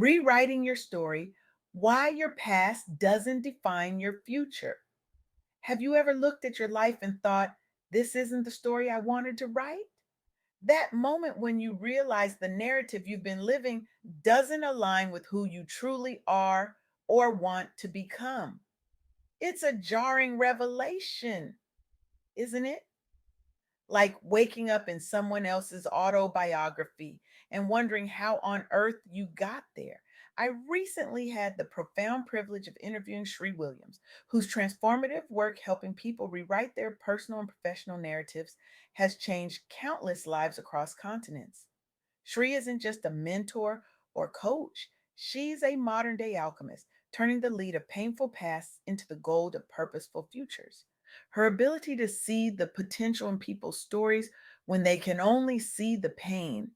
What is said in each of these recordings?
Rewriting your story, why your past doesn't define your future. Have you ever looked at your life and thought, this isn't the story I wanted to write? That moment when you realize the narrative you've been living doesn't align with who you truly are or want to become. It's a jarring revelation, isn't it? Like waking up in someone else's autobiography and wondering how on earth you got there. I recently had the profound privilege of interviewing Shree Williams, whose transformative work helping people rewrite their personal and professional narratives has changed countless lives across continents. Shree isn't just a mentor or coach, she's a modern day alchemist, turning the lead of painful pasts into the gold of purposeful futures. Her ability to see the potential in people's stories when they can only see the pain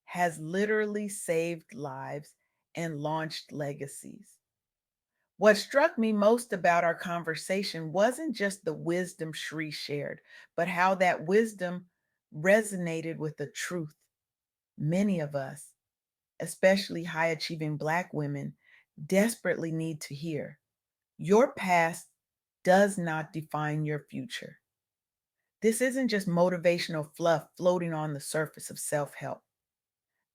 has literally saved lives and launched legacies. What struck me most about our conversation wasn't just the wisdom Shree shared, but how that wisdom resonated with the truth many of us, especially high achieving Black women, desperately need to hear. Your past does not define your future. This isn't just motivational fluff floating on the surface of self help.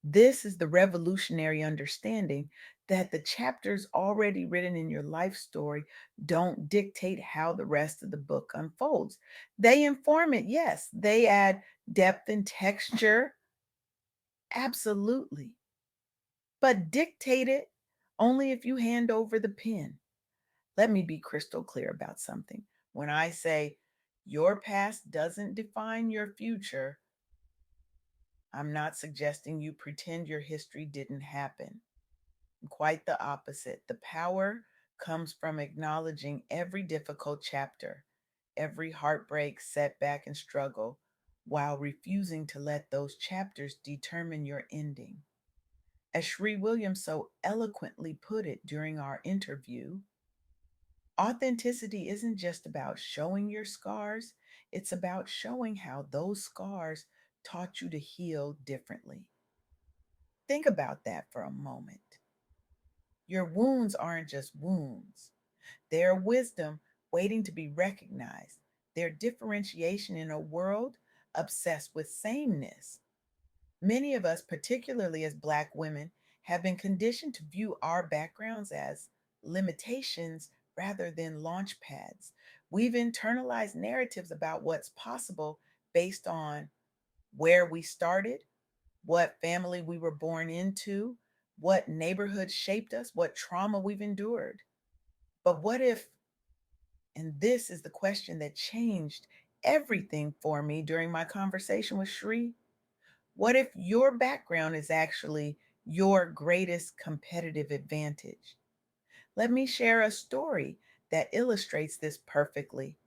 This is the revolutionary understanding that the chapters already written in your life story don't dictate how the rest of the book unfolds. They inform it, yes. They add depth and texture, absolutely. But dictate it only if you hand over the pen. Let me be crystal clear about something. When I say your past doesn't define your future, I'm not suggesting you pretend your history didn't happen. Quite the opposite. The power comes from acknowledging every difficult chapter, every heartbreak, setback, and struggle, while refusing to let those chapters determine your ending. As Shree Williams so eloquently put it during our interview, authenticity isn't just about showing your scars, it's about showing how those scars taught you to heal differently. Think about that for a moment. Your wounds aren't just wounds, they're wisdom waiting to be recognized. They're differentiation in a world obsessed with sameness. Many of us, particularly as Black women, have been conditioned to view our backgrounds as limitations rather than launch pads. We've internalized narratives about what's possible based on where we started, what family we were born into, what neighborhood shaped us, what trauma we've endured. But what if, and this is the question that changed everything for me during my conversation with Shree, what if your background is actually your greatest competitive advantage? Let me share a story that illustrates this perfectly.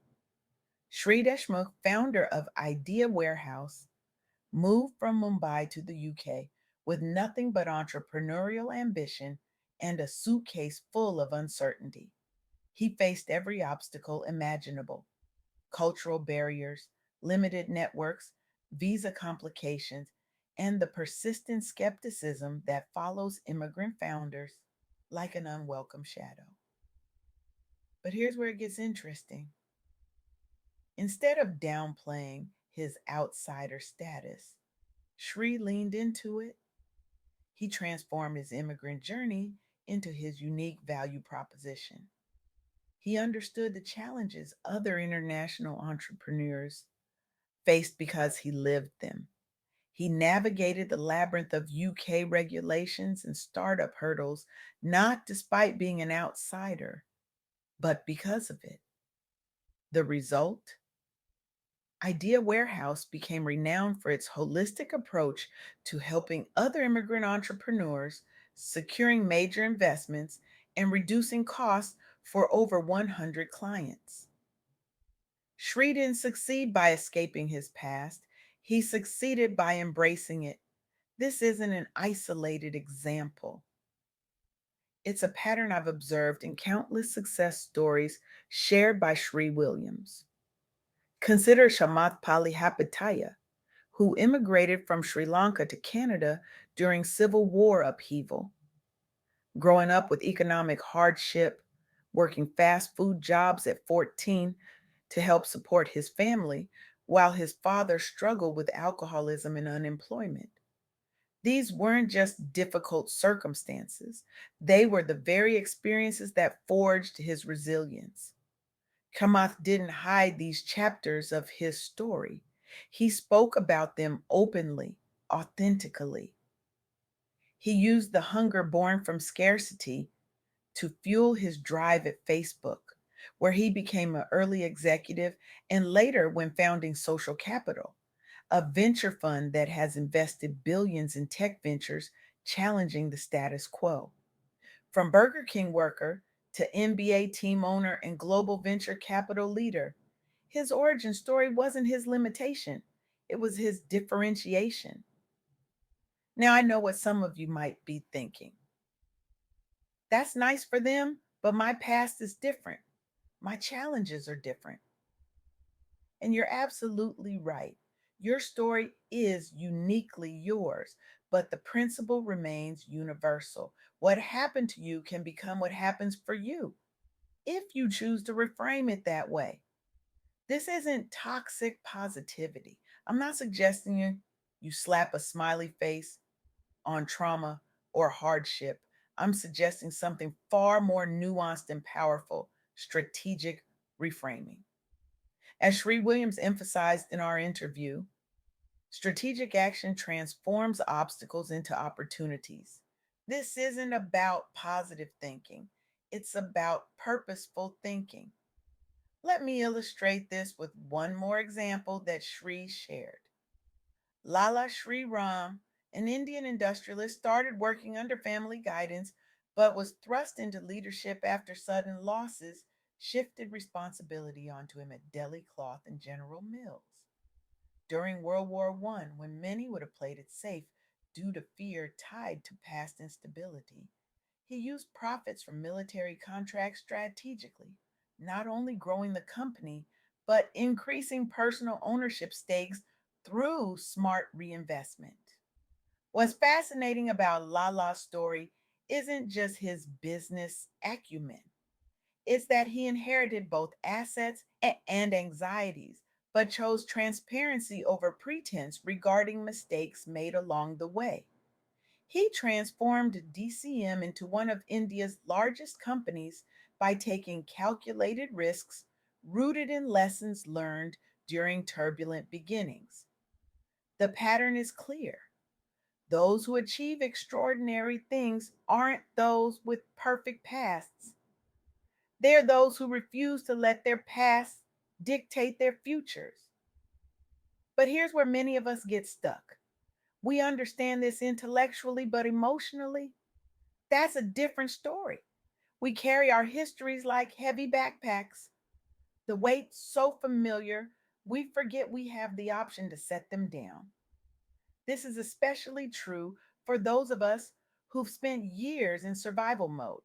Shree Deshmukh, founder of Idea Warehouse, moved from Mumbai to the UK with nothing but entrepreneurial ambition and a suitcase full of uncertainty. He faced every obstacle imaginable: cultural barriers, limited networks, visa complications, and the persistent skepticism that follows immigrant founders like an unwelcome shadow. But here's where it gets interesting. Instead of downplaying his outsider status, Shree leaned into it. He transformed his immigrant journey into his unique value proposition. He understood the challenges other international entrepreneurs faced because he lived them. He navigated the labyrinth of UK regulations and startup hurdles, not despite being an outsider, but because of it. The result? Idea Warehouse became renowned for its holistic approach to helping other immigrant entrepreneurs, securing major investments, and reducing costs for over 100 clients. Shree didn't succeed by escaping his past, he succeeded by embracing it. This isn't an isolated example. It's a pattern I've observed in countless success stories shared by Shree Williams. Consider Shamath Palihapitiya, who immigrated from Sri Lanka to Canada during Civil War upheaval. Growing up with economic hardship, working fast food jobs at 14 to help support his family, while his father struggled with alcoholism and unemployment. These weren't just difficult circumstances, they were the very experiences that forged his resilience. Kamath didn't hide these chapters of his story. He spoke about them openly, authentically. He used the hunger born from scarcity to fuel his drive at Facebook, where he became an early executive and later when founding Social Capital, a venture fund that has invested billions in tech ventures challenging the status quo. From Burger King worker to NBA team owner and global venture capital leader, his origin story wasn't his limitation, it was his differentiation. Now, I know what some of you might be thinking. That's nice for them, but my past is different. My challenges are different. And you're absolutely right. Your story is uniquely yours, but the principle remains universal. What happened to you can become what happens for you if you choose to reframe it that way. This isn't toxic positivity. I'm not suggesting you slap a smiley face on trauma or hardship. I'm suggesting something far more nuanced and powerful: strategic reframing. As Shree Williams emphasized in our interview, strategic action transforms obstacles into opportunities. This isn't about positive thinking, it's about purposeful thinking. Let me illustrate this with one more example that Shree shared. Lala Sri Ram, an Indian industrialist, started working under family guidance but was thrust into leadership after sudden losses shifted responsibility onto him at Delhi Cloth and General Mills. During World War I, when many would have played it safe due to fear tied to past instability, he used profits from military contracts strategically, not only growing the company, but increasing personal ownership stakes through smart reinvestment. What's fascinating about Lala's story isn't just his business acumen, it's that he inherited both assets and anxieties, but chose transparency over pretense regarding mistakes made along the way. He transformed DCM into one of India's largest companies by taking calculated risks rooted in lessons learned during turbulent beginnings. The pattern is clear. Those who achieve extraordinary things aren't those with perfect pasts. They're those who refuse to let their past dictate their futures. But here's where many of us get stuck. We understand this intellectually, but emotionally, that's a different story. We carry our histories like heavy backpacks. The weight so familiar, we forget we have the option to set them down. This is especially true for those of us who've spent years in survival mode.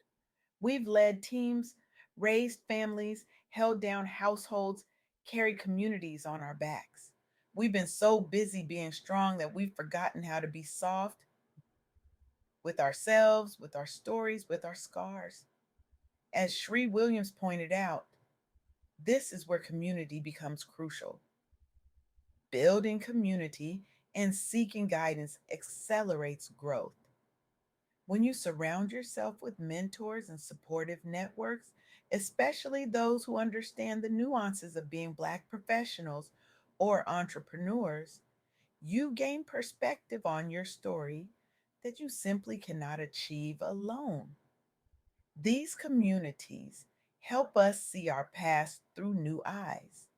We've led teams, raised families, held down households, carried communities on our backs. We've been so busy being strong that we've forgotten how to be soft with ourselves, with our stories, with our scars. As Shree Williams pointed out, this is where community becomes crucial. Building community and seeking guidance accelerates growth. When you surround yourself with mentors and supportive networks, especially those who understand the nuances of being Black professionals or entrepreneurs, you gain perspective on your story that you simply cannot achieve alone. These communities help us see our past through new eyes.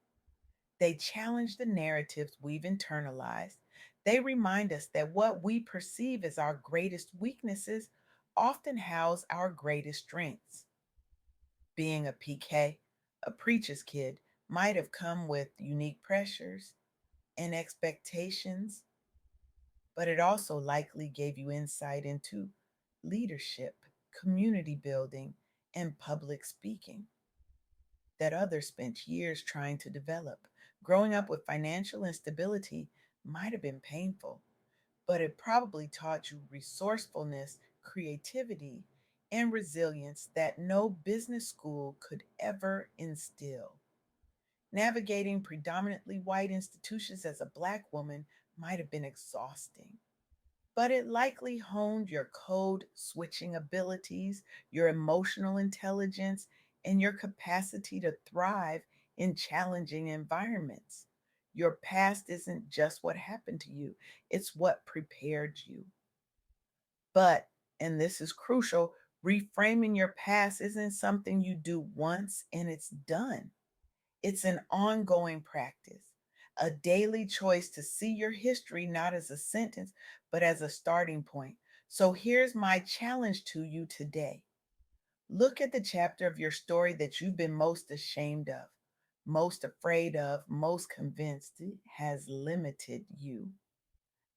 They challenge the narratives we've internalized. They remind us that what we perceive as our greatest weaknesses often house our greatest strengths. Being a PK, a preacher's kid, might have come with unique pressures and expectations, but it also likely gave you insight into leadership, community building, and public speaking that others spent years trying to develop. Growing up with financial instability might have been painful, but it probably taught you resourcefulness, creativity, and resilience that no business school could ever instill. Navigating predominantly white institutions as a Black woman might have been exhausting, but it likely honed your code switching abilities, your emotional intelligence, and your capacity to thrive in challenging environments. Your past isn't just what happened to you, it's what prepared you. But, and this is crucial, reframing your past isn't something you do once and it's done. It's an ongoing practice, a daily choice to see your history not as a sentence, but as a starting point. So here's my challenge to you today. Look at the chapter of your story that you've been most ashamed of, most afraid of, most convinced it has limited you.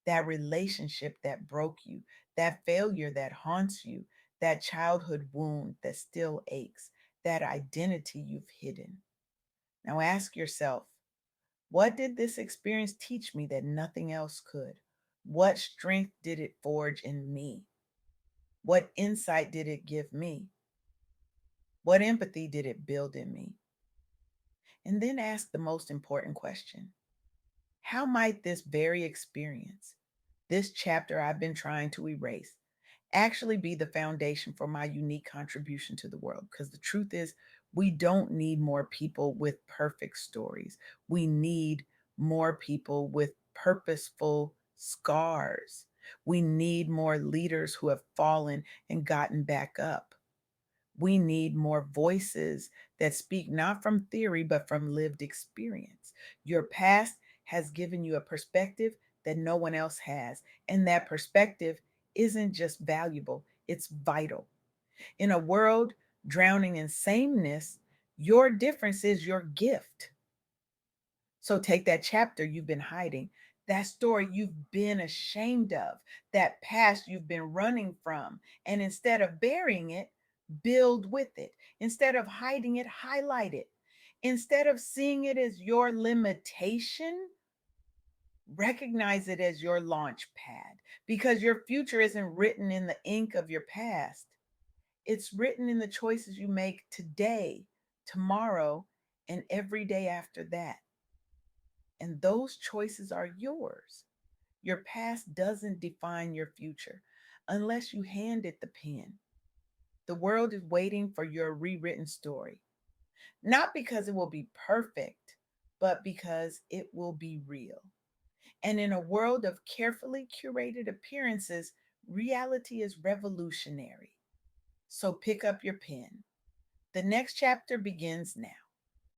That relationship that broke you, that failure that haunts you, that childhood wound that still aches, that identity you've hidden. Now ask yourself, what did this experience teach me that nothing else could? What strength did it forge in me? What insight did it give me? What empathy did it build in me? And then ask the most important question: how might this very experience, this chapter I've been trying to erase, actually be the foundation for my unique contribution to the world? Because the truth is, we don't need more people with perfect stories. We need more people with purposeful scars. We need more leaders who have fallen and gotten back up. We need more voices that speak not from theory, but from lived experience. Your past has given you a perspective that no one else has. And that perspective isn't just valuable, it's vital. In a world drowning in sameness, your difference is your gift. So take that chapter you've been hiding, that story you've been ashamed of, that past you've been running from, and instead of burying it, build with it. Instead of hiding it, highlight it. Instead of seeing it as your limitation, recognize it as your launch pad, because your future isn't written in the ink of your past. It's written in the choices you make today, tomorrow, and every day after that. And those choices are yours. Your past doesn't define your future unless you hand it the pen. The world is waiting for your rewritten story, not because it will be perfect, but because it will be real. And in a world of carefully curated appearances, reality is revolutionary. So pick up your pen. The next chapter begins now.